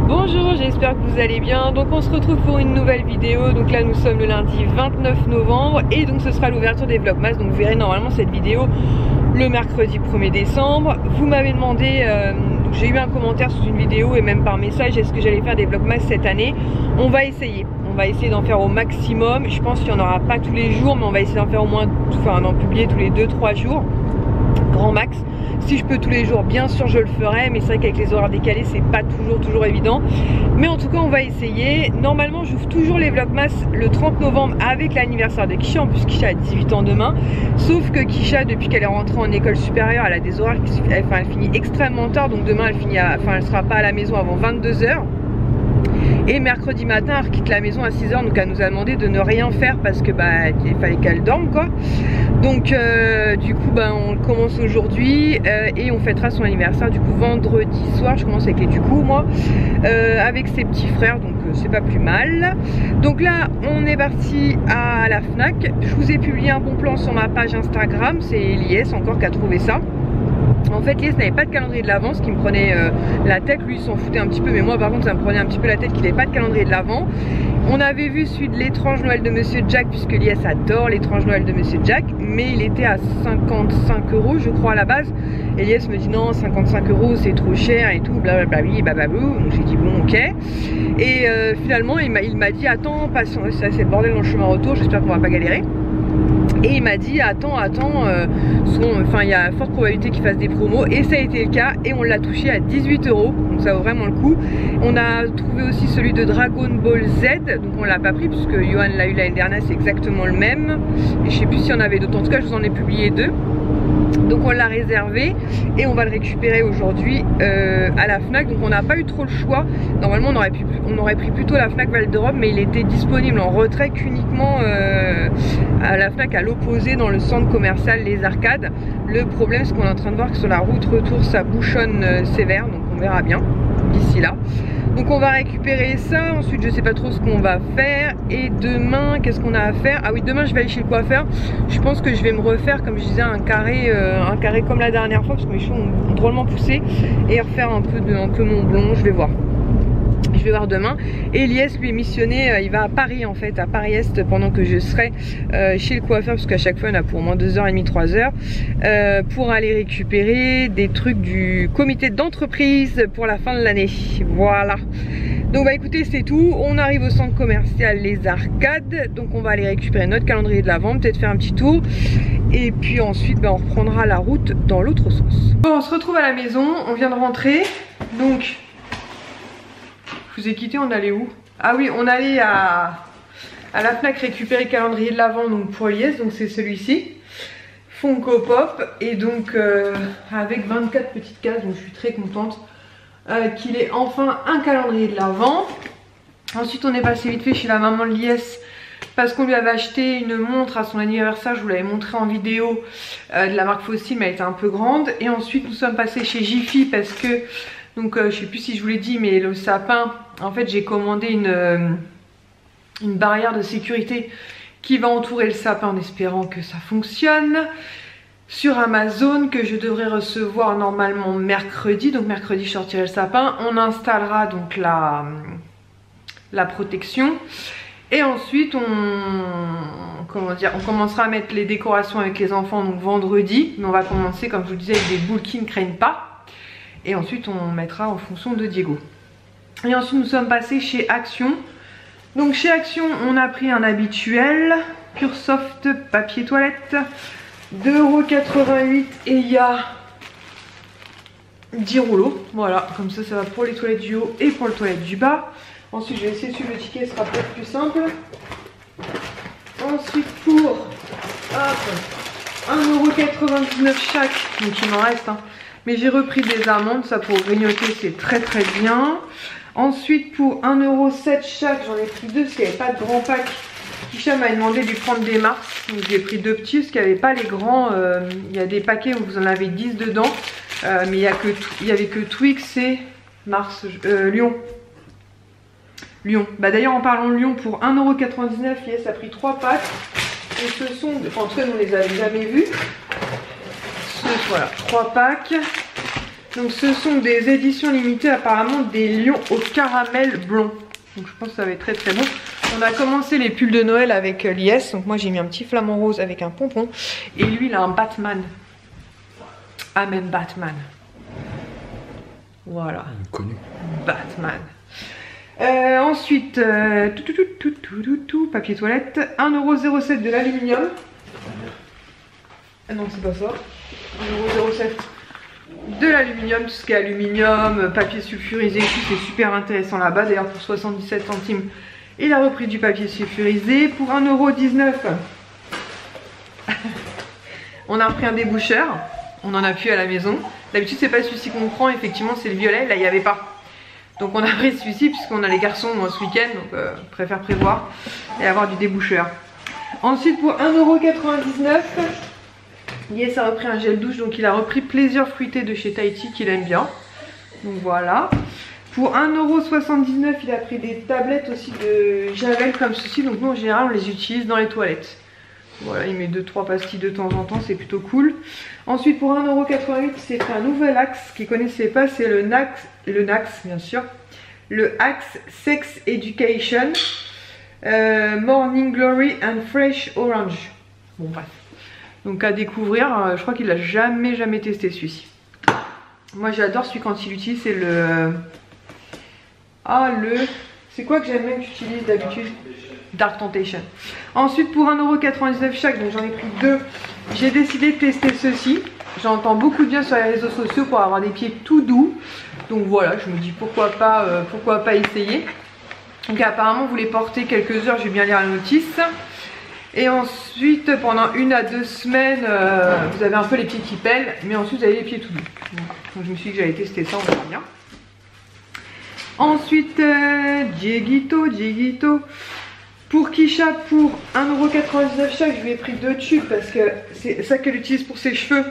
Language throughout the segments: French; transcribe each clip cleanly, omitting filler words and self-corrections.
Bonjour, j'espère que vous allez bien. Donc on se retrouve pour une nouvelle vidéo. Donc là nous sommes le lundi 29 novembre et donc ce sera l'ouverture des Vlogmas. Donc vous verrez normalement cette vidéo le mercredi 1er décembre. Vous m'avez demandé, j'ai eu un commentaire sous une vidéo et même par message, est-ce que j'allais faire des Vlogmas cette année. On va essayer d'en faire au maximum. Je pense qu'il n'y en aura pas tous les jours, mais on va essayer d'en faire au moins, enfin d'en publier tous les 2-3 jours. Grand max. Si je peux tous les jours, bien sûr je le ferai, mais c'est vrai qu'avec les horaires décalés c'est pas toujours évident, mais en tout cas on va essayer. Normalement j'ouvre toujours les Vlogmas le 30 novembre avec l'anniversaire de Kisha. En plus Kisha a 18 ans demain, sauf que Kisha, depuis qu'elle est rentrée en école supérieure, elle a des horaires elle finit extrêmement tard, donc demain elle sera pas à la maison avant 22 h. Et mercredi matin elle quitte la maison à 6 h, donc elle nous a demandé de ne rien faire parce que il fallait qu'elle dorme quoi. Donc du coup on commence aujourd'hui et on fêtera son anniversaire du coup vendredi soir. Je commence avec les du coup moi avec ses petits frères, donc c'est pas plus mal. Donc là on est parti à la Fnac. Je vous ai publié un bon plan sur ma page Instagram, c'est Eliès encore qui a trouvé ça. En fait Eliès n'avait pas de calendrier de l'avant, ce qui me prenait la tête. Lui il s'en foutait un petit peu, mais moi par contre ça me prenait un petit peu la tête qu'il n'avait pas de calendrier de l'avant. On avait vu celui de l'étrange Noël de Monsieur Jack, puisque Eliès adore l'étrange Noël de Monsieur Jack, mais il était à 55 € je crois à la base. Eliès me dit non, 55 € c'est trop cher et tout, blablabla, bababou. Donc j'ai dit bon ok. Et finalement il m'a dit attends, patience, c'est le bordel dans le chemin retour, j'espère qu'on va pas galérer. Et il m'a dit attends, il y a forte probabilité qu'il fasse des promos, et ça a été le cas et on l'a touché à 18 €, donc ça vaut vraiment le coup. On a trouvé aussi celui de Dragon Ball Z, donc on l'a pas pris puisque Johan l'a eu l'année dernière, c'est exactement le même. Et je sais plus s'il y en avait d'autres, en tout cas je vous en ai publié 2. Donc on l'a réservé et on va le récupérer aujourd'hui à la Fnac. Donc on n'a pas eu trop le choix. Normalement on aurait pris plutôt la Fnac Val d'Europe, mais il était disponible en retrait qu'uniquement à la Fnac à l'opposé, dans le centre commercial Les Arcades. Le problème c'est qu'on est en train de voir que sur la route retour ça bouchonne sévère, donc on verra bien d'ici là. Donc on va récupérer ça, ensuite je sais pas trop ce qu'on va faire. Et demain, qu'est-ce qu'on a à faire? Ah oui, demain je vais aller chez le coiffeur. Je pense que je vais me refaire, comme je disais, un carré comme la dernière fois, parce que mes cheveux ont drôlement poussé, et refaire un peu mon blond, je vais voir. Je vais voir demain. Et Eliès lui est missionné, il va à Paris en fait, à Paris Est, pendant que je serai chez le coiffeur, parce qu'à chaque fois il y en a pour au moins 2h30, 3h, pour aller récupérer des trucs du comité d'entreprise pour la fin de l'année. Voilà. Donc écoutez, c'est tout. On arrive au centre commercial Les Arcades, donc on va aller récupérer notre calendrier de l'avant, peut-être faire un petit tour, et puis ensuite on reprendra la route dans l'autre sens. Bon, on se retrouve à la maison, on vient de rentrer. Donc je vous ai quitté, on allait où? Ah oui, on allait à la Fnac récupérer le calendrier de l'avant, donc pour Eliès, donc c'est celui-ci, Funko Pop, et donc avec 24 petites cases, donc je suis très contente qu'il ait enfin un calendrier de l'avant. Ensuite on est passé vite fait chez la maman de Eliès, parce qu'on lui avait acheté une montre à son anniversaire, je vous l'avais montré en vidéo, de la marque Fossil, mais elle était un peu grande. Et ensuite nous sommes passés chez Jiffy, parce que donc je sais plus si je vous l'ai dit, mais le sapin, en fait j'ai commandé une barrière de sécurité qui va entourer le sapin, en espérant que ça fonctionne, sur Amazon, que je devrais recevoir normalement mercredi. Donc mercredi je sortirai le sapin, on installera donc la protection, et ensuite on commencera à mettre les décorations avec les enfants donc vendredi. Mais on va commencer, comme je vous disais, avec des boules qui ne craignent pas. Et ensuite on mettra en fonction de Diego. Et ensuite nous sommes passés chez Action. Donc chez Action on a pris un habituel Pure Soft papier toilette, 2,88 € et il y a 10 rouleaux. Voilà, comme ça va pour les toilettes du haut et pour les toilettes du bas. Ensuite je vais essayer de suivre le ticket, ce sera peut-être plus simple. Ensuite pour 1,99 € chaque, donc il m'en reste hein. Mais j'ai repris des amandes, ça pour grignoter c'est très bien. Ensuite pour 1,07 € chaque, j'en ai pris 2 parce qu'il n'y avait pas de grand pack. Kisha m'a demandé de lui prendre des Mars, donc j'ai pris 2 petits parce qu'il n'y avait pas les grands. Il y a des paquets où vous en avez 10 dedans, mais il n'y avait que Twix et Mars, Lyon. Bah d'ailleurs en parlant de Lyon, pour 1,99 €, Yes a pris 3 packs. Et ce sont, en tout cas nous on les avait jamais vus. Voilà, 3 packs. Donc ce sont des éditions limitées apparemment des lions au caramel blond. Donc je pense que ça va être très très bon. On a commencé les pulls de Noël avec l'IS. Donc moi j'ai mis un petit flamant rose avec un pompon. Et lui il a un Batman. Amen Batman. Voilà. Connu. Batman. Ensuite, papier toilette. 1,07 € de l'aluminium. Ah non c'est pas ça. 1,07 € de l'aluminium, tout ce qui est aluminium, papier sulfurisé, tout c'est super intéressant là-bas. D'ailleurs pour 77 centimes, il a repris du papier sulfurisé. Pour 1,19 €, on a repris un déboucheur. On en a plus à la maison. D'habitude c'est pas celui-ci qu'on prend, effectivement c'est le violet, là il n'y avait pas. Donc on a pris celui-ci puisqu'on a les garçons ce week-end, donc je préfère prévoir et avoir du déboucheur. Ensuite pour 1,99 €, Yes a repris un gel douche, donc il a repris Plaisir fruité de chez Tahiti qu'il aime bien. Donc voilà. Pour 1,79 €, il a pris des tablettes aussi de Javel comme ceci, donc nous en général on les utilise dans les toilettes. Voilà, il met 2-3 pastilles de temps en temps, c'est plutôt cool. Ensuite pour 1,88 €, c'est un nouvel axe qu'il ne connaissait pas, c'est le NAX bien sûr. Le Axe Sex Education Morning Glory and Fresh Orange. Bon bref. Donc à découvrir, je crois qu'il l'a jamais testé celui-ci. Moi j'adore celui quand il utilise, c'est le... C'est quoi que j'aime bien que tu utilises d'habitude? Dark Temptation. Ensuite pour 1,99 € chaque, donc j'en ai pris 2. J'ai décidé de tester ceci. J'entends beaucoup de bien sur les réseaux sociaux pour avoir des pieds tout doux. Donc voilà, je me dis pourquoi pas essayer. Donc apparemment vous les portez quelques heures, je vais bien lire la notice. Et ensuite pendant 1 à 2 semaines, vous avez un peu les pieds qui pèlent, mais ensuite vous avez les pieds tout doux. Voilà. Donc je me suis dit que j'allais tester ça, on verra bien. Ensuite Dieguito. Pour Kisha, pour 1,99 € chaque, je lui ai pris 2 tubes parce que c'est ça qu'elle utilise pour ses cheveux.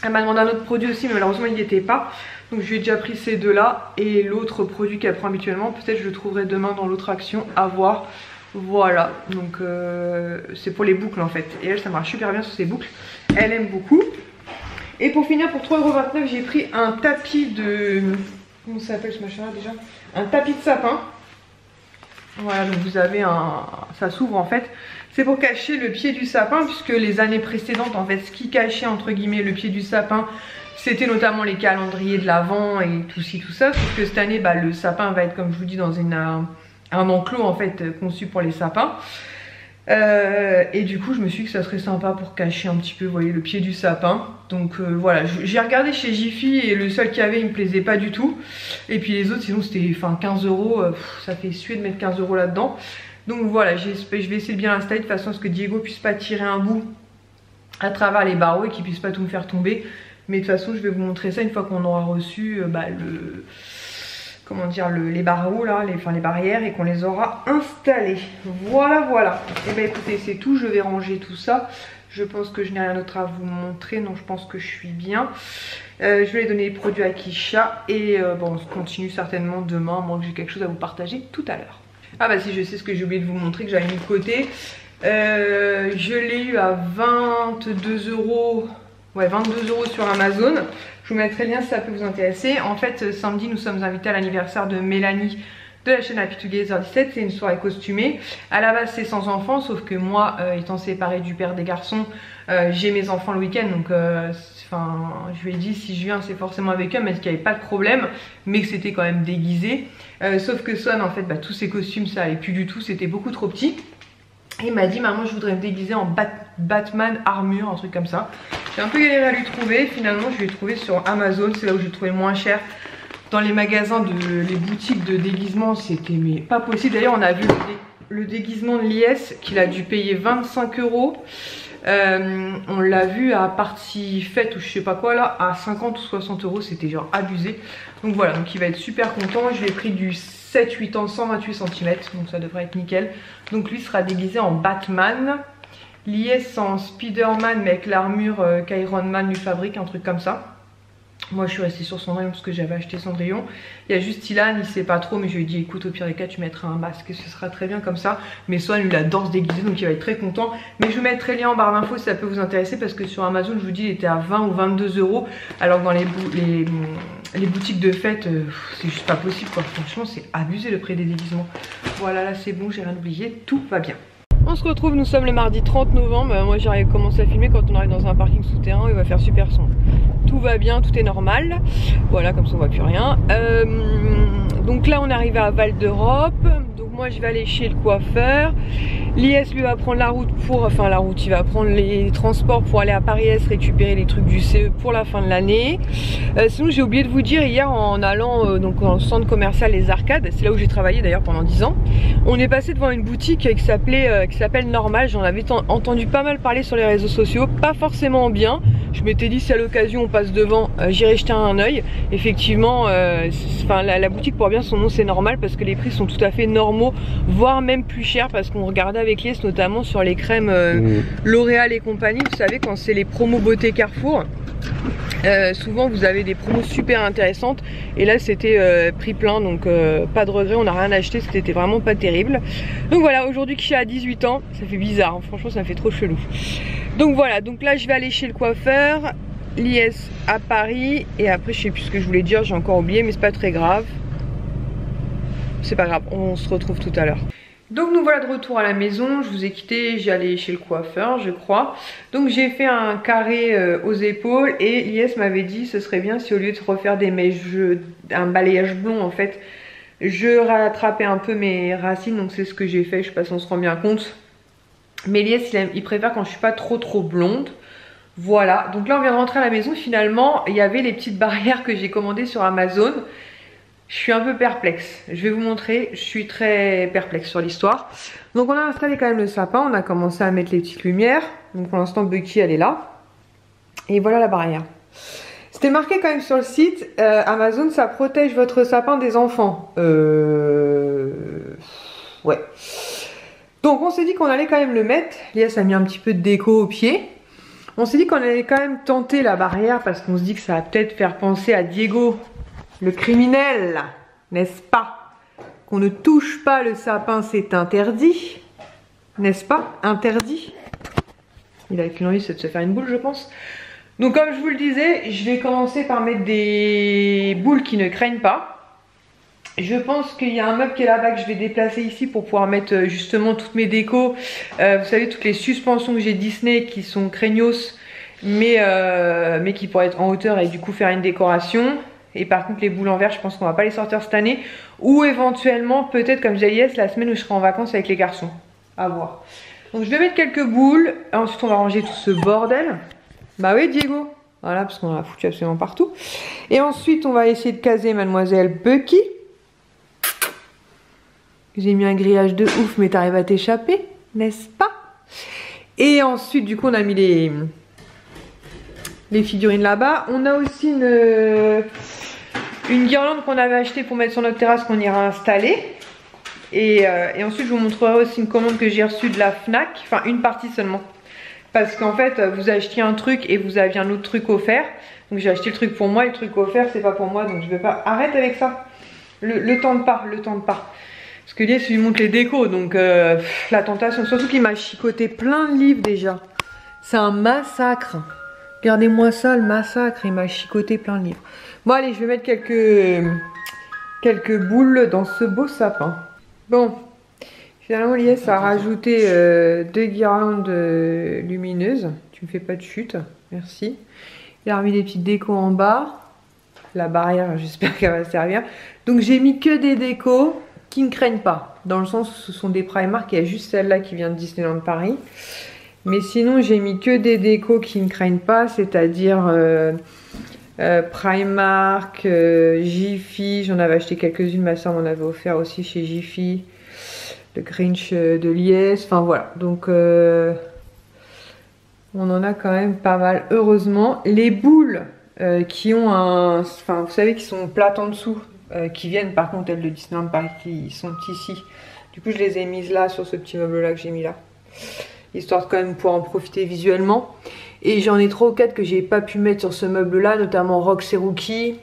Elle m'a demandé un autre produit aussi, mais malheureusement il n'y était pas. Donc je lui ai déjà pris ces deux-là. Et l'autre produit qu'elle prend habituellement, peut-être je le trouverai demain dans l'autre action, à voir. Voilà, donc c'est pour les boucles en fait. Et elle, ça marche super bien sur ses boucles. Elle aime beaucoup. Et pour finir, pour 3,29 €, j'ai pris un tapis de... Comment ça s'appelle ce machin là déjà? Un tapis de sapin. Voilà, donc vous avez ça s'ouvre en fait. C'est pour cacher le pied du sapin, puisque les années précédentes en fait, ce qui cachait entre guillemets le pied du sapin, c'était notamment les calendriers de l'Avent et tout ci tout ça. Sauf que cette année, le sapin va être, comme je vous dis, dans un enclos en fait conçu pour les sapins. Et du coup je me suis dit que ça serait sympa pour cacher un petit peu, vous voyez, le pied du sapin. Donc voilà, j'ai regardé chez Jiffy et le seul qu'il y avait il me plaisait pas du tout. Et puis les autres sinon c'était 15 €, ça fait suer de mettre 15 € là-dedans. Donc voilà, je vais essayer de bien l'installer de façon à ce que Diego puisse pas tirer un bout à travers les barreaux et qu'il puisse pas tout me faire tomber. Mais de toute façon je vais vous montrer ça une fois qu'on aura reçu les barreaux là, les barrières, et qu'on les aura installés. Voilà. Et ben écoutez, c'est tout, je vais ranger tout ça. Je pense que je n'ai rien d'autre à vous montrer, donc je pense que je suis bien. Je vais donner les produits à Kisha et on se continue certainement demain, moi que j'ai quelque chose à vous partager tout à l'heure. Ah bah si, je sais ce que j'ai oublié de vous montrer, que j'avais mis de côté. Je l'ai eu à 22 €. Ouais, 22 € sur Amazon. Je vous mettrai le lien si ça peut vous intéresser. En fait, samedi, nous sommes invités à l'anniversaire de Mélanie de la chaîne Happy Together 17. C'est une soirée costumée. À la base, c'est sans enfants, sauf que moi, étant séparée du père des garçons, j'ai mes enfants le week-end. Donc, je lui ai dit, si je viens, c'est forcément avec eux, mais qu'il n'y avait pas de problème, mais que c'était quand même déguisé. Sauf que Swan, en fait, tous ces costumes, ça allait plus du tout. C'était beaucoup trop petit. Et il m'a dit, maman, je voudrais me déguiser en Batman armure, un truc comme ça. J'ai un peu galéré à lui trouver. Finalement, je l'ai trouvé sur Amazon. C'est là où je l'ai trouvé le moins cher. Dans les magasins, les boutiques de déguisement, c'était pas possible. D'ailleurs, on a vu le déguisement de l'IS qu'il a dû payer 25 €. On l'a vu à partie fête ou je sais pas quoi là, à 50 ou 60 €. C'était genre abusé. Donc voilà, donc il va être super content. Je lui ai pris du 7-8 ans, 128 cm. Donc ça devrait être nickel. Donc lui sera déguisé en Batman. L'IS en Spider-Man, mais avec l'armure qu'Iron Man lui fabrique, un truc comme ça. Moi je suis restée sur Cendrillon parce que j'avais acheté Cendrillon. Il y a juste Ilan, il sait pas trop, mais je lui ai dit écoute, au pire des cas tu mettras un masque, ce sera très bien comme ça. Mais Swan lui il adore se déguiser, donc il va être très content. Mais je vous mettrai le lien en barre d'infos si ça peut vous intéresser, parce que sur Amazon je vous dis il était à 20 ou 22 euros, alors que dans les boutiques de fête c'est juste pas possible quoi. Franchement c'est abusé le prix des déguisements. Voilà, là c'est bon, j'ai rien oublié, tout va bien. On se retrouve, nous sommes le mardi 30 novembre. Moi j'arrive commencer à filmer quand on arrive dans un parking souterrain, il va faire super sombre. Tout va bien, tout est normal. Voilà, comme ça on voit plus rien. Donc là on arrive à Val d'Europe. Donc moi je vais aller chez le coiffeur. L'IS lui va prendre la route pour, enfin la route, il va prendre les transports pour aller à Paris-Est récupérer les trucs du CE pour la fin de l'année. Sinon j'ai oublié de vous dire, hier en allant donc dans le centre commercial Les Arcades, c'est là où j'ai travaillé d'ailleurs pendant 10 ans, on est passé devant une boutique qui s'appelle Normal. J'en avais entendu pas mal parler sur les réseaux sociaux, pas forcément bien. Je m'étais dit si à l'occasion on passe devant, j'irai jeter un oeil. Effectivement, la boutique porte bien son nom, c'est Normal, parce que les prix sont tout à fait normaux, voire même plus chers, parce qu'on regardait avec Lies notamment sur les crèmes L'Oréal et compagnie. Vous savez, quand c'est les promos beauté Carrefour, souvent vous avez des promos super intéressantes, et là c'était prix plein, donc pas de regret, on n'a rien acheté, c'était vraiment pas terrible. Donc voilà, aujourd'hui que je suis à 18 ans, ça fait bizarre, hein, franchement ça me fait trop chelou. Donc voilà, donc là je vais aller chez le coiffeur, l'IS à Paris, et après je sais plus ce que je voulais dire, j'ai encore oublié, mais c'est pas très grave. C'est pas grave, on se retrouve tout à l'heure. Donc nous voilà de retour à la maison, je vous ai quitté, j'allais chez le coiffeur je crois. Donc j'ai fait un carré aux épaules, et l'IS m'avait dit ce serait bien si au lieu de refaire des mèches, un balayage blond en fait, je rattrapais un peu mes racines. Donc c'est ce que j'ai fait, je sais pas si on se rend bien compte. Mais l'IS il préfère quand je suis pas trop blonde. Voilà, donc là on vient de rentrer à la maison, finalement il y avait les petites barrières que j'ai commandées sur Amazon. Je suis un peu perplexe, je vais vous montrer, je suis très perplexe sur l'histoire. Donc on a installé quand même le sapin, on a commencé à mettre les petites lumières. Donc pour l'instant Bucky elle est là. Et voilà la barrière. C'était marqué quand même sur le site, Amazon ça protège votre sapin des enfants. Ouais. Donc on s'est dit qu'on allait quand même le mettre. Lias a mis un petit peu de déco au pied. On s'est dit qu'on allait quand même tenter la barrière, parce qu'on se dit que ça va peut-être faire penser à Diego, le criminel, n'est-ce pas? Qu'on ne touche pas le sapin, c'est interdit, n'est-ce pas? Interdit. Il a qu'une envie, c'est de se faire une boule, je pense. Donc comme je vous le disais, je vais commencer par mettre des boules qui ne craignent pas. Je pense qu'il y a un meuble qui est là-bas que je vais déplacer ici pour pouvoir mettre justement toutes mes décos. Vous savez, toutes les suspensions que j'ai Disney qui sont craignos, mais qui pourraient être en hauteur et du coup faire une décoration. Et par contre les boules en verre, je pense qu'on va pas les sortir cette année. Ou éventuellement, peut-être comme j'ai dit, la semaine où je serai en vacances avec les garçons. À voir. Donc je vais mettre quelques boules. Ensuite on va ranger tout ce bordel. Bah oui Diego. Voilà, parce qu'on a foutu absolument partout. Et ensuite on va essayer de caser mademoiselle Bucky. J'ai mis un grillage de ouf, mais t'arrives à t'échapper, n'est-ce pas? Et ensuite, du coup, on a mis les figurines là-bas. On a aussi une guirlande qu'on avait achetée pour mettre sur notre terrasse, qu'on ira installer. Et ensuite, je vous montrerai aussi une commande que j'ai reçue de la Fnac. Enfin, une partie seulement. Parce qu'en fait, vous achetiez un truc et vous aviez un autre truc offert. Donc j'ai acheté le truc pour moi et le truc offert, c'est pas pour moi. Donc je vais pas... Arrête avec ça. Le tente pas, le tente pas. Parce que Lies lui montre les décos, donc la tentation. Surtout qu'il m'a chicoté plein de livres déjà. C'est un massacre. Regardez-moi ça, le massacre. Il m'a chicoté plein de livres. Bon allez, je vais mettre quelques boules dans ce beau sapin. Bon, finalement Lies a rajouté 2 guirlandes lumineuses. Tu me fais pas de chute, merci. Il a remis des petites décos en bas. La barrière, j'espère qu'elle va servir. Donc j'ai mis que des décos qui ne craignent pas, dans le sens où ce sont des Primark. Il y a juste celle-là qui vient de Disneyland Paris, mais sinon j'ai mis que des décos qui ne craignent pas, c'est-à-dire Primark, Jiffy, j'en avais acheté quelques-unes, ma soeur m'en avait offert aussi chez Jiffy, le Grinch de Lies, enfin voilà, donc on en a quand même pas mal, heureusement. Les boules qui ont un, enfin vous savez, qui sont plates en dessous, qui viennent par contre elles de Disneyland Paris, qui sont ici. Du coup je les ai mises là sur ce petit meuble là que j'ai mis là, histoire de quand même pouvoir en profiter visuellement. Et j'en ai 3 ou 4 que j'ai pas pu mettre sur ce meuble là, notamment Rox et Rookie,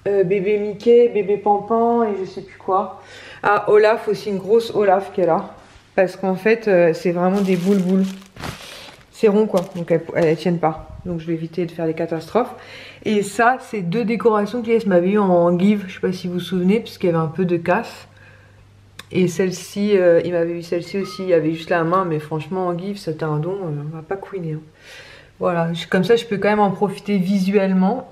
bébé Mickey, bébé Pampan et je sais plus quoi. Ah, Olaf aussi, une grosse Olaf qui est là. Parce qu'en fait c'est vraiment des boules. C'est rond quoi, donc elles tiennent pas. Donc je vais éviter de faire des catastrophes. Et ça, c'est 2 décorations qu'Elias m'avait eu en give, je sais pas si vous vous souvenez, puisqu'il y avait un peu de casse. Et celle-ci, il m'avait eu celle-ci aussi, il y avait juste la main, mais franchement en give, c'était un don, on va pas couiner. Hein. Voilà, comme ça je peux quand même en profiter visuellement,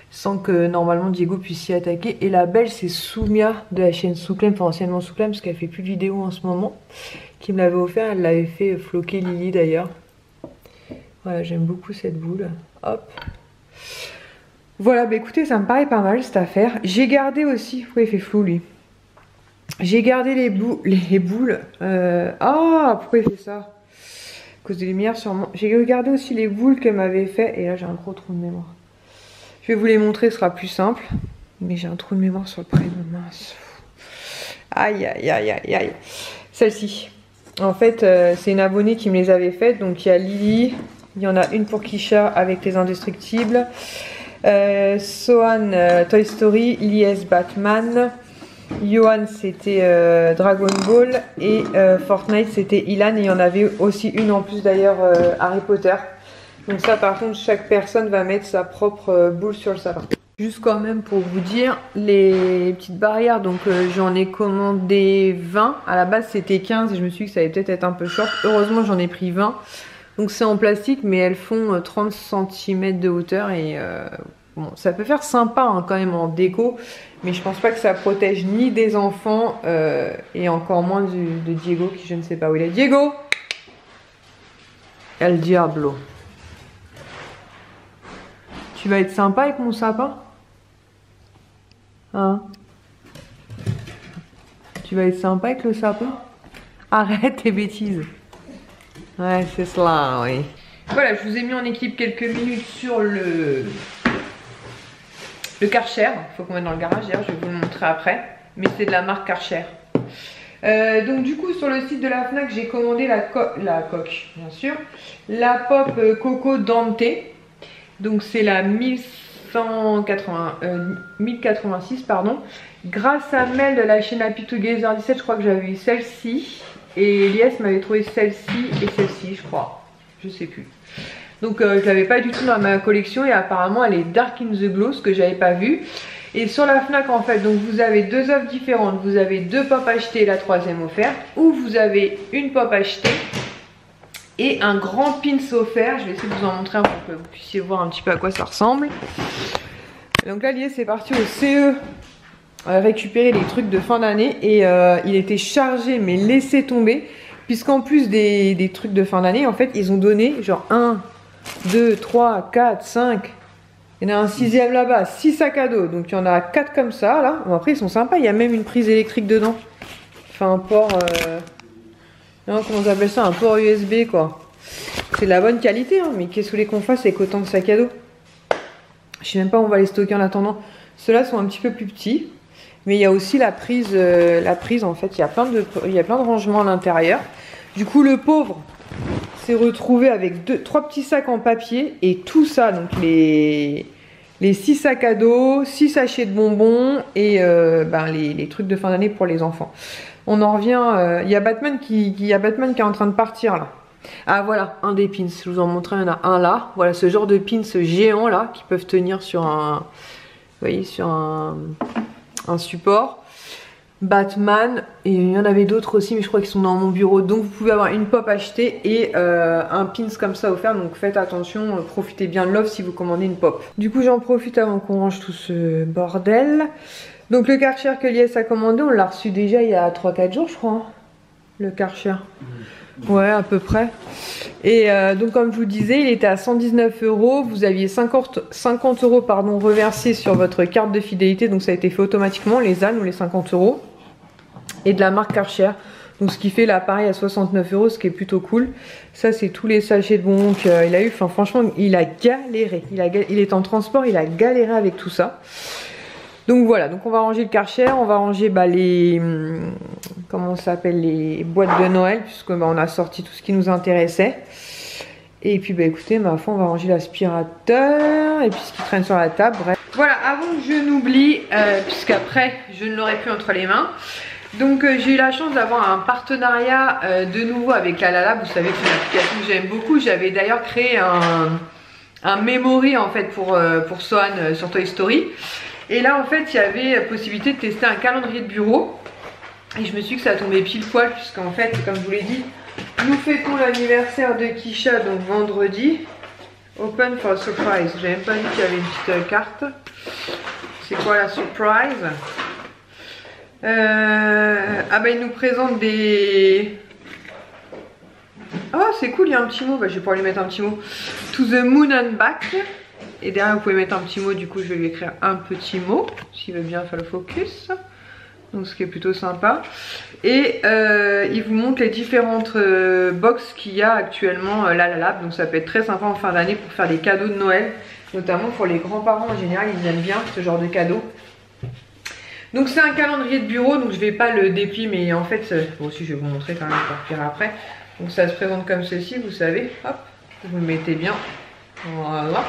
sans que normalement Diego puisse s'y attaquer. Et la belle, c'est Soumia de la chaîne Souclem, enfin anciennement Souclem, parce qu'elle fait plus de vidéos en ce moment, qui me l'avait offert, elle l'avait fait floquer Lily d'ailleurs. Voilà, j'aime beaucoup cette boule. Hop. Voilà, bah écoutez, ça me paraît pas mal cette affaire. J'ai gardé aussi... Pourquoi il fait flou lui? J'ai gardé les boules. Ah, pourquoi il fait ça? À cause des lumières sûrement. J'ai regardé aussi les boules qu'elle m'avait fait. Et là, j'ai un gros trou de mémoire. Je vais vous les montrer, ce sera plus simple. Mais j'ai un trou de mémoire sur le prénom. Mince. Aïe, aïe, aïe, aïe, aïe. Celle-ci. En fait, c'est une abonnée qui me les avait faites. Donc, il y a Lily... Il y en a une pour Kisha avec les indestructibles. Sohan Toy Story, Ilyes Batman. Johan c'était Dragon Ball. Et Fortnite c'était Ilan. Et il y en avait aussi une en plus d'ailleurs Harry Potter. Donc ça par contre chaque personne va mettre sa propre boule sur le sapin. Juste quand même pour vous dire les petites barrières. Donc j'en ai commandé 20. À la base c'était 15 et je me suis dit que ça allait peut-être être un peu short. Heureusement j'en ai pris 20. Donc c'est en plastique mais elles font 30 cm de hauteur et bon, ça peut faire sympa hein, quand même en déco, mais je pense pas que ça protège ni des enfants et encore moins de Diego qui je ne sais pas où il est. Diego! El Diablo. Tu vas être sympa avec mon sapin? Hein? Tu vas être sympa avec le sapin? Arrête tes bêtises. Ouais, c'est cela, oui. Voilà, je vous ai mis en équipe quelques minutes sur le Karcher. Il faut qu'on mette dans le garage, d'ailleurs, je vais vous le montrer après. Mais c'est de la marque Karcher. Donc du coup, sur le site de la Fnac, j'ai commandé la coque, bien sûr. La pop Coco Dante. Donc c'est la 1086, pardon. Grâce à Mel de la chaîne Happy Together 17, je crois que j'avais eu celle-ci. Et Elias m'avait trouvé celle-ci et celle-ci, je crois. Je sais plus. Donc je l'avais pas du tout dans ma collection et apparemment elle est Dark in the Glow, ce que j'avais pas vu. Et sur la Fnac en fait, donc vous avez 2 offres différentes. Vous avez 2 pop achetées et la 3e offerte. Ou vous avez une pop achetée et un grand pins offert. Je vais essayer de vous en montrer un pour que vous puissiez voir un petit peu à quoi ça ressemble. Donc là Elias c'est parti au CE. Récupérer les trucs de fin d'année et il était chargé mais laissé tomber puisqu'en plus des trucs de fin d'année en fait ils ont donné genre 1, 2, 3, 4, 5, il y en a un 6e là-bas, 6 sacs à dos, donc il y en a 4 comme ça là. Bon, après ils sont sympas, il y a même une prise électrique dedans, enfin un port non, comment on appelle ça, un port USB quoi. C'est de la bonne qualité hein, mais qu'est-ce que vous voulez qu'on fasse avec autant de sacs à dos? Je sais même pas où on va les stocker en attendant. Ceux-là sont un petit peu plus petits. Mais il y a aussi la prise en fait, il y a plein de rangements à l'intérieur. Du coup, le pauvre s'est retrouvé avec 3 petits sacs en papier et tout ça, donc les 6 sacs à dos, 6 sachets de bonbons et les trucs de fin d'année pour les enfants. On en revient, il y a Batman qui est en train de partir là. Ah voilà, un des pins, je vous en montre, il y en a un là. Voilà, ce genre de pins géants là qui peuvent tenir sur un, vous voyez, sur un support. Batman et il y en avait d'autres aussi mais je crois qu'ils sont dans mon bureau, donc vous pouvez avoir une pop achetée et un pins comme ça offert, donc faites attention, profitez bien de l'offre si vous commandez une pop. Du coup j'en profite avant qu'on range tout ce bordel. Donc le Karcher que Lies a commandé, on l'a reçu déjà il y a 3-4 jours je crois hein, le Karcher. Ouais à peu près. Et donc comme je vous disais il était à 119 €, vous aviez 50 € pardon, reversés sur votre carte de fidélité, donc ça a été fait automatiquement, les ânes ou les 50 €. Et de la marque Karcher, donc ce qui fait l'appareil à 69 €, ce qui est plutôt cool. Ça c'est tous les sachets de bonbons qu'il a eu, enfin franchement il a galéré, il est en transport, il a galéré avec tout ça. Donc voilà, donc on va ranger le Karcher, on va ranger les comment ça s'appelle, les boîtes de Noël, puisque on a sorti tout ce qui nous intéressait. Et puis bah écoutez, ma foi, on va ranger l'aspirateur et puis ce qui traîne sur la table, bref. Voilà, avant que je n'oublie, puisqu'après je ne l'aurai plus entre les mains. Donc j'ai eu la chance d'avoir un partenariat de nouveau avec la Lalab. Vous savez que c'est une application que j'aime beaucoup. J'avais d'ailleurs créé un memory en fait pour Swan sur Toy Story. Et là en fait il y avait la possibilité de tester un calendrier de bureau. Et je me suis dit que ça tombait pile poil puisqu'en fait, comme je vous l'ai dit, nous fêtons l'anniversaire de Kisha donc vendredi. Open for a surprise. J'ai même pas dit qu'il y avait une petite carte. C'est quoi la surprise? Ah bah il nous présente des... Oh c'est cool, il y a un petit mot, bah, je vais pouvoir lui mettre un petit mot. To the moon and back. Et derrière vous pouvez mettre un petit mot, du coup je vais lui écrire un petit mot, s'il veut bien faire le focus. Donc ce qui est plutôt sympa. Et il vous montre les différentes box qu'il y a actuellement là la Lab. Donc ça peut être très sympa en fin d'année pour faire des cadeaux de Noël. Notamment pour les grands-parents en général, ils aiment bien ce genre de cadeaux. Donc c'est un calendrier de bureau, donc je vais pas le déplier, mais en fait, bon aussi je vais vous montrer quand même, je vais après. Donc ça se présente comme ceci, vous savez, hop, vous le mettez bien, voilà.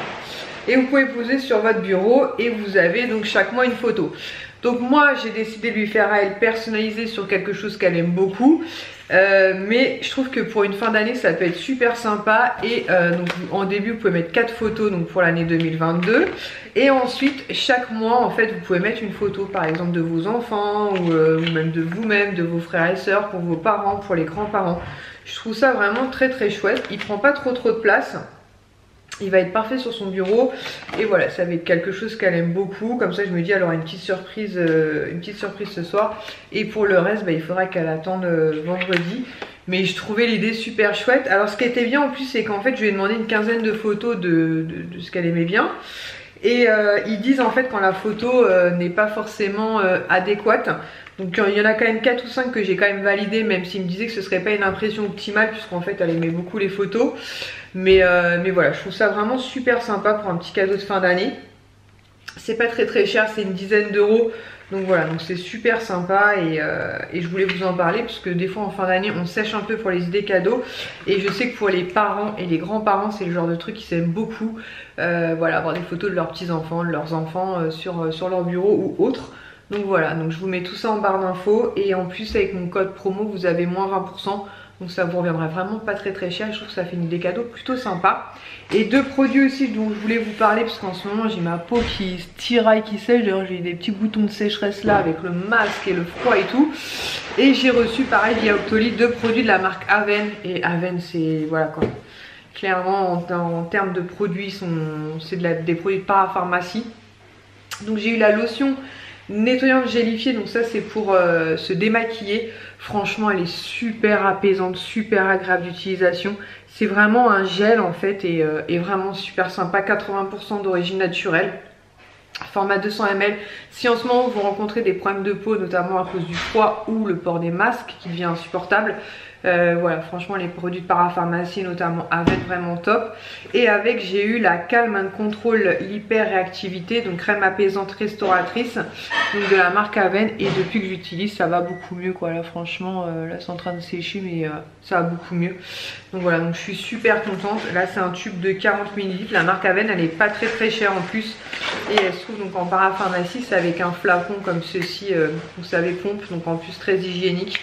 Et vous pouvez poser sur votre bureau et vous avez donc chaque mois une photo. Donc moi j'ai décidé de lui faire à elle personnaliser sur quelque chose qu'elle aime beaucoup. Mais je trouve que pour une fin d'année ça peut être super sympa. Et donc en début vous pouvez mettre 4 photos donc pour l'année 2022. Et ensuite chaque mois en fait vous pouvez mettre une photo par exemple de vos enfants ou même de vous-même, de vos frères et sœurs, pour vos parents, pour les grands-parents. Je trouve ça vraiment très très chouette. Il prend pas trop de place. Il va être parfait sur son bureau. Et voilà, ça va être quelque chose qu'elle aime beaucoup. Comme ça je me dis elle aura une petite surprise ce soir. Et pour le reste bah, il faudra qu'elle attende vendredi. Mais je trouvais l'idée super chouette. Alors ce qui était bien en plus c'est qu'en fait je lui ai demandé une quinzaine de photos de ce qu'elle aimait bien. Et ils disent en fait quand la photo n'est pas forcément adéquate. Donc il y en a quand même 4 ou 5 que j'ai quand même validé, même s'il me disait que ce serait pas une impression optimale, puisqu'en fait elle aimait beaucoup les photos. Mais voilà, je trouve ça vraiment super sympa pour un petit cadeau de fin d'année. C'est pas très très cher, c'est une dizaine d'euros. Donc voilà, donc c'est super sympa et je voulais vous en parler parce que des fois en fin d'année on sèche un peu pour les idées cadeaux. Et je sais que pour les parents et les grands-parents c'est le genre de truc qu'ils aiment beaucoup. Voilà, avoir des photos de leurs petits-enfants, de leurs enfants sur leur bureau ou autre. Donc voilà, donc je vous mets tout ça en barre d'infos. Et en plus avec mon code promo vous avez moins 20%. Donc ça vous reviendra vraiment pas très très cher. Je trouve que ça fait une idée cadeau plutôt sympa. Et 2 produits aussi dont je voulais vous parler, parce qu'en ce moment j'ai ma peau qui se tiraille, qui sèche. D'ailleurs j'ai des petits boutons de sécheresse là avec le masque et le froid et tout. Et j'ai reçu pareil via Octoly 2 produits de la marque Aven. Et Aven c'est voilà quoi, clairement en termes de produits c'est des produits de parapharmacie. Donc j'ai eu la lotion nettoyante gélifiée, donc ça c'est pour se démaquiller. Franchement elle est super apaisante, super agréable d'utilisation. C'est vraiment un gel en fait et vraiment super sympa. 80% d'origine naturelle, format 200 ml. Si en ce moment vous rencontrez des problèmes de peau, notamment à cause du froid ou le port des masques qui devient insupportable, voilà, franchement les produits de parapharmacie notamment Aven vraiment top. Et avec j'ai eu la Calm and Control l'hyper réactivité, donc crème apaisante restauratrice, donc de la marque Aven. Et depuis que j'utilise ça va beaucoup mieux quoi. Là franchement là c'est en train de sécher mais ça va beaucoup mieux. Donc voilà, donc je suis super contente. Là c'est un tube de 40 ml. La marque Aven elle est pas très très chère en plus. Et elle se trouve donc en parapharmacie. C'est avec un flacon comme ceci, vous savez pompe, donc en plus très hygiénique.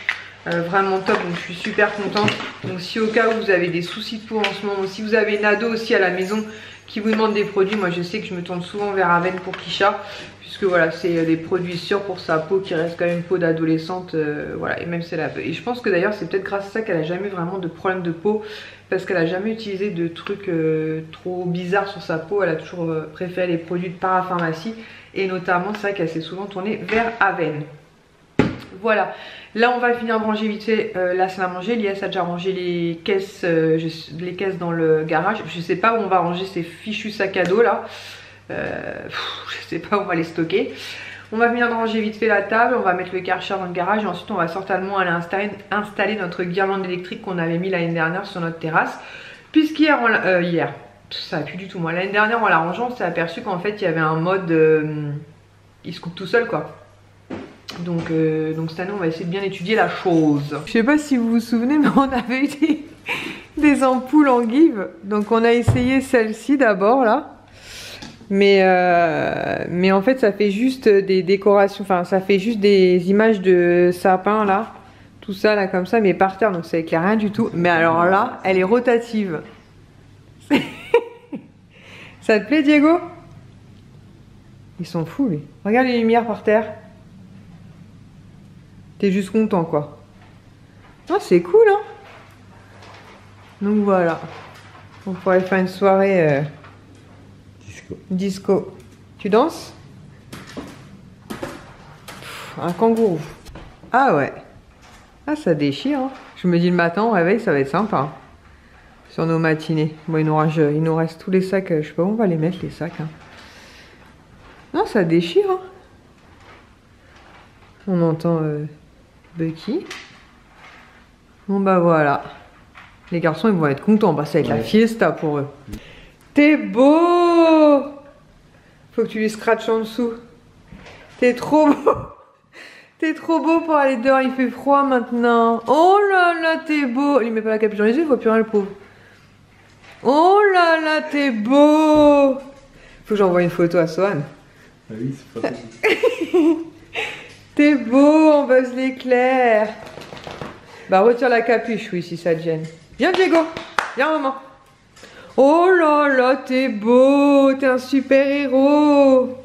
Vraiment top, donc je suis super contente. Donc si au cas où vous avez des soucis de peau en ce moment, si vous avez une ado aussi à la maison qui vous demande des produits, moi je sais que je me tourne souvent vers Aven pour Kisha, puisque voilà c'est des produits sûrs pour sa peau qui reste quand même une peau d'adolescente, voilà. Et même c'est et je pense que d'ailleurs c'est peut-être grâce à ça qu'elle a jamais vraiment de problème de peau, parce qu'elle a jamais utilisé de trucs trop bizarres sur sa peau. Elle a toujours préféré les produits de parapharmacie et notamment c'est vrai qu'elle s'est souvent tournée vers Aven. Voilà, là on va finir de ranger vite fait la salle à manger. Lias a déjà rangé les caisses dans le garage. Je sais pas où on va ranger ces fichus sacs à dos là. Je sais pas où on va les stocker. On va venir de ranger vite fait la table, on va mettre le Karcher dans le garage et ensuite on va certainement aller installer notre guirlande électrique qu'on avait mis l'année dernière sur notre terrasse. Puisqu'hier, ça va plus du tout moi, l'année dernière en la rangeant on s'est aperçu qu'en fait il y avait un mode, il se coupe tout seul quoi. Donc cette année on va essayer de bien étudier la chose. Je sais pas si vous vous souvenez mais on avait eu des ampoules en give. Donc on a essayé celle-ci d'abord là. Mais en fait ça fait juste des décorations, enfin ça fait juste des images de sapin là. Tout ça là comme ça, mais par terre, donc ça éclaire rien du tout. Mais alors là, elle est rotative. Ça te plaît Diego? Ils sont fous lui. Regarde les lumières par terre. T'es juste content quoi. Ah c'est cool hein. Donc voilà. On pourrait faire une soirée disco. Tu danses? Un kangourou. Ah ouais. Ah ça déchire hein. Je me dis le matin au réveil ça va être sympa. Sur nos matinées. Bon il nous reste tous les sacs. Je sais pas où on va les mettre les sacs hein. Non ça déchire hein. On entend Bucky. Bon bah voilà. Les garçons ils vont être contents. Bah ça va être la fiesta pour eux. T'es beau. Faut que tu lui scratches en dessous. T'es trop beau. T'es trop beau pour aller dehors, il fait froid maintenant. Oh là là, t'es beau. Il met pas la capuche dans les yeux, il voit plus rien le pauvre. Oh là là, t'es beau. Faut que j'envoie une photo à Swan. Ah oui, c'est pas possible. T'es beau, on buzz l'éclair. Bah retire la capuche, oui, si ça te gêne. Viens Diego, viens maman. Oh là là, t'es beau, t'es un super héros.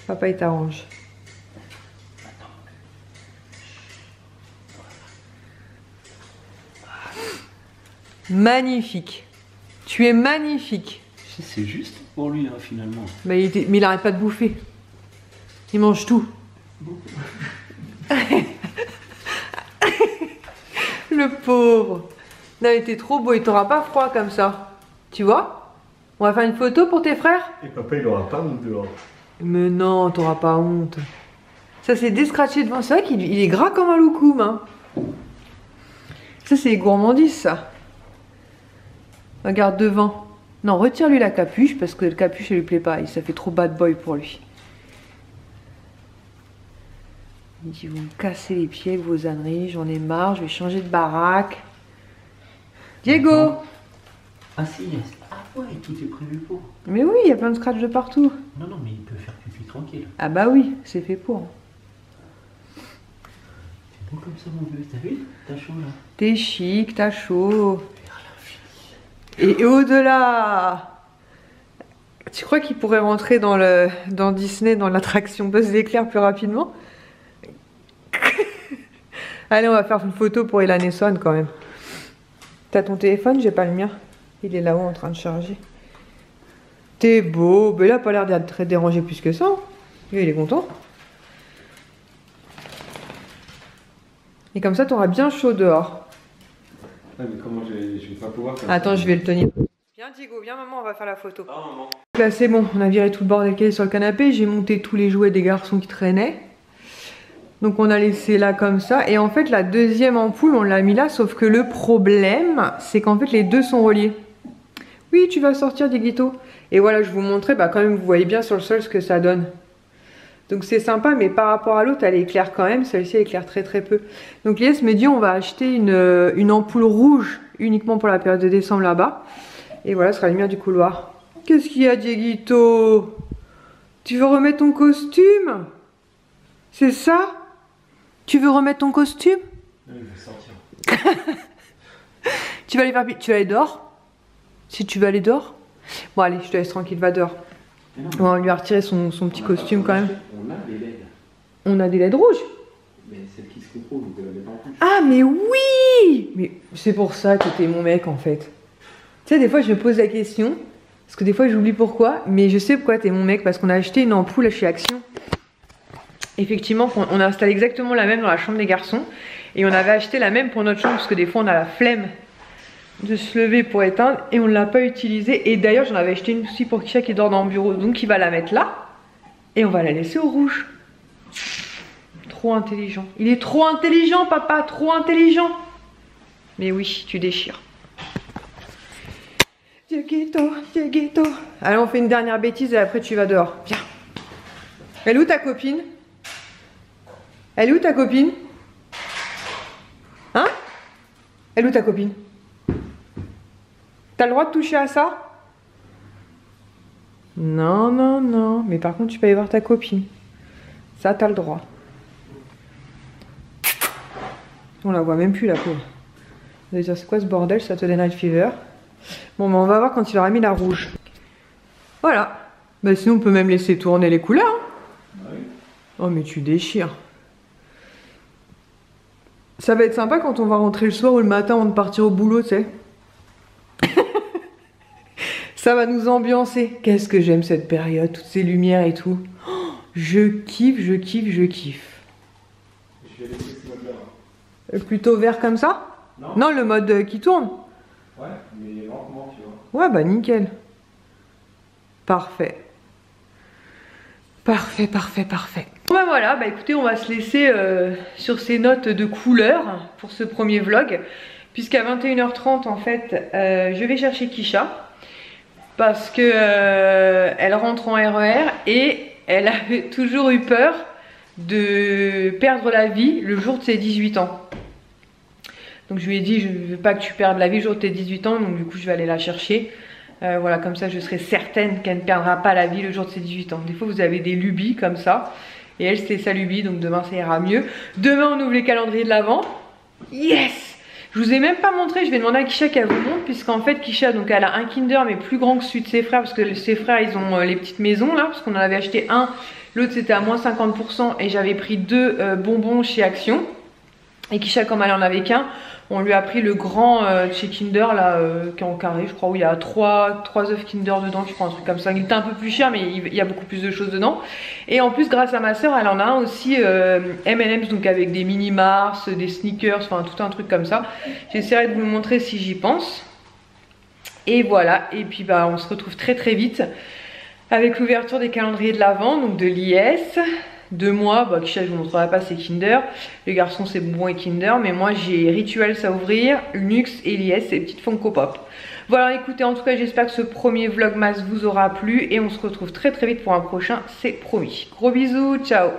Papa il t'arrange. Magnifique. Tu es magnifique. C'est juste pour lui hein, finalement. Mais il arrête pas de bouffer. Il mange tout. Le pauvre. Non, il était trop beau, il t'aura pas froid comme ça. Tu vois? On va faire une photo pour tes frères? Et papa il aura pas honte dehors. Mais non, t'auras pas honte. Ça c'est descratché devant. C'est vrai qu'il est gras comme un loukoum. Hein. Ça c'est les gourmandises ça. Regarde devant. Non, retire-lui la capuche parce que le capuche elle lui plaît pas. Ça fait trop bad boy pour lui. Il dit vous me cassez les pieds avec vos âneries, j'en ai marre, je vais changer de baraque. Diego! Ah si, ah ouais, tout est prévu pour. Mais oui, il y a plein de scratchs de partout. Non, non, mais il peut faire pipi tranquille. Ah bah oui, c'est fait pour. C'est beau comme ça mon bébé, t'as vu? T'as chaud là. T'es chic, t'as chaud. Et au-delà, tu crois qu'il pourrait rentrer dans Disney, dans l'attraction Buzz l'éclair plus rapidement? Allez, on va faire une photo pour Elan et Swan quand même. T'as ton téléphone? J'ai pas le mien. Il est là-haut en train de charger. T'es beau. Mais là, il a pas l'air d'être très dérangé plus que ça. Lui, il est content. Et comme ça, t'auras bien chaud dehors. Ah, mais comment je vais pas pouvoir faire Attends, ça. je vais le tenir. Viens, Diego, viens, maman, on va faire la photo. Ah, maman. Là, c'est bon. On a viré tout le bordel qu'il y avait sur le canapé. J'ai monté tous les jouets des garçons qui traînaient. Donc on a laissé là comme ça. Et en fait la deuxième ampoule on l'a mis là. Sauf que le problème c'est qu'en fait les deux sont reliés. Oui tu vas sortir Dieguito. Et voilà je vous montrais bah, quand même vous voyez bien sur le sol ce que ça donne. Donc c'est sympa mais par rapport à l'autre elle éclaire quand même. Celle-ci elle éclaire très très peu. Donc Lies me dit on va acheter une ampoule rouge uniquement pour la période de décembre là-bas. Et voilà ce sera la lumière du couloir. Qu'est-ce qu'il y a Dieguito? Tu veux remettre ton costume? C'est ça? Tu veux remettre ton costume? Non, il veut sortir. Tu vas aller faire... Tu vas aller dehors? Si tu veux aller dehors? Bon allez, je te laisse tranquille, va dehors. On va lui retirer son petit costume quand même. On a des LED. On a des LED rouges? Mais celle qui se contrôle, vous pouvez la mettre en rouge. Ah mais oui! Mais c'est pour ça que t'es mon mec en fait. Tu sais, des fois je me pose la question, parce que des fois j'oublie pourquoi, mais je sais pourquoi t'es mon mec, parce qu'on a acheté une ampoule chez Action. Effectivement, on a installé exactement la même dans la chambre des garçons. Et on avait acheté la même pour notre chambre, parce que des fois on a la flemme de se lever pour éteindre. Et on ne l'a pas utilisée. Et d'ailleurs j'en avais acheté une aussi pour Kisha qui dort dans le bureau. Donc il va la mettre là. Et on va la laisser au rouge. Trop intelligent. Il est trop intelligent papa, trop intelligent. Mais oui, tu déchires. Dieguito, Dieguito. Allez on fait une dernière bêtise et après tu vas dehors. Viens. Elle est où ta copine? Elle est où ta copine? Elle est où ta copine? T'as le droit de toucher à ça? Non, non, non. Mais par contre, tu peux aller voir ta copine. Ça, t'as le droit. On la voit même plus, la pauvre. Vous allez dire, c'est quoi ce bordel? Ça te donne night fever. Bon, bah, on va voir quand il aura mis la rouge. Voilà. Bah, sinon, on peut même laisser tourner les couleurs. Hein. Oui. Oh, mais tu déchires. Ça va être sympa quand on va rentrer le soir ou le matin avant de partir au boulot, tu sais. Ça va nous ambiancer. Qu'est-ce que j'aime cette période, toutes ces lumières et tout. Oh, je kiffe, je kiffe, je kiffe. Je vais laisser ce mode-là. Plutôt vert comme ça? Non. Non, le mode qui tourne. Ouais, mais lentement, tu vois. Ouais, bah nickel. Parfait. Parfait, parfait, parfait. Bon bah voilà, bah écoutez, on va se laisser sur ces notes de couleur pour ce premier vlog. Puisqu'à 21h30, en fait, je vais chercher Kisha. Parce que elle rentre en RER et elle avait toujours eu peur de perdre la vie le jour de ses 18 ans. Donc je lui ai dit, je ne veux pas que tu perdes la vie le jour de tes 18 ans, donc du coup je vais aller la chercher. Voilà, comme ça je serai certaine qu'elle ne perdra pas la vie le jour de ses 18 ans. Des fois vous avez des lubies comme ça, et elle c'était sa lubie, donc demain ça ira mieux. Demain on ouvre les calendriers de l'Avent. Yes! Je vous ai même pas montré, je vais demander à Kisha qu'elle vous montre, puisqu'en fait Kisha, donc elle a un Kinder mais plus grand que celui de ses frères, parce que ses frères ils ont les petites maisons là, parce qu'on en avait acheté un, l'autre c'était à moins 50% et j'avais pris 2 bonbons chez Action. Et Kisha, comme elle en avait qu'un, on lui a pris le grand chez Kinder là, qui est en carré je crois, où il y a 3 œufs Kinder dedans, je crois, un truc comme ça. Il était un peu plus cher mais il y a beaucoup plus de choses dedans. Et en plus grâce à ma soeur, elle en a un aussi M&M's, donc avec des mini Mars, des sneakers, enfin tout un truc comme ça. J'essaierai de vous le montrer si j'y pense. Et voilà, et puis bah on se retrouve très très vite avec l'ouverture des calendriers de l'Avent, donc de l'IS. De moi, bah, Kisha je vous montrerai pas, c'est Kinder. Les garçons c'est Bonbon et Kinder, mais moi j'ai Rituals à ouvrir, Luxe et l'IS et petites Funko Pop. Voilà, écoutez, en tout cas j'espère que ce premier vlogmas vous aura plu et on se retrouve très très vite pour un prochain, c'est promis. Gros bisous, ciao.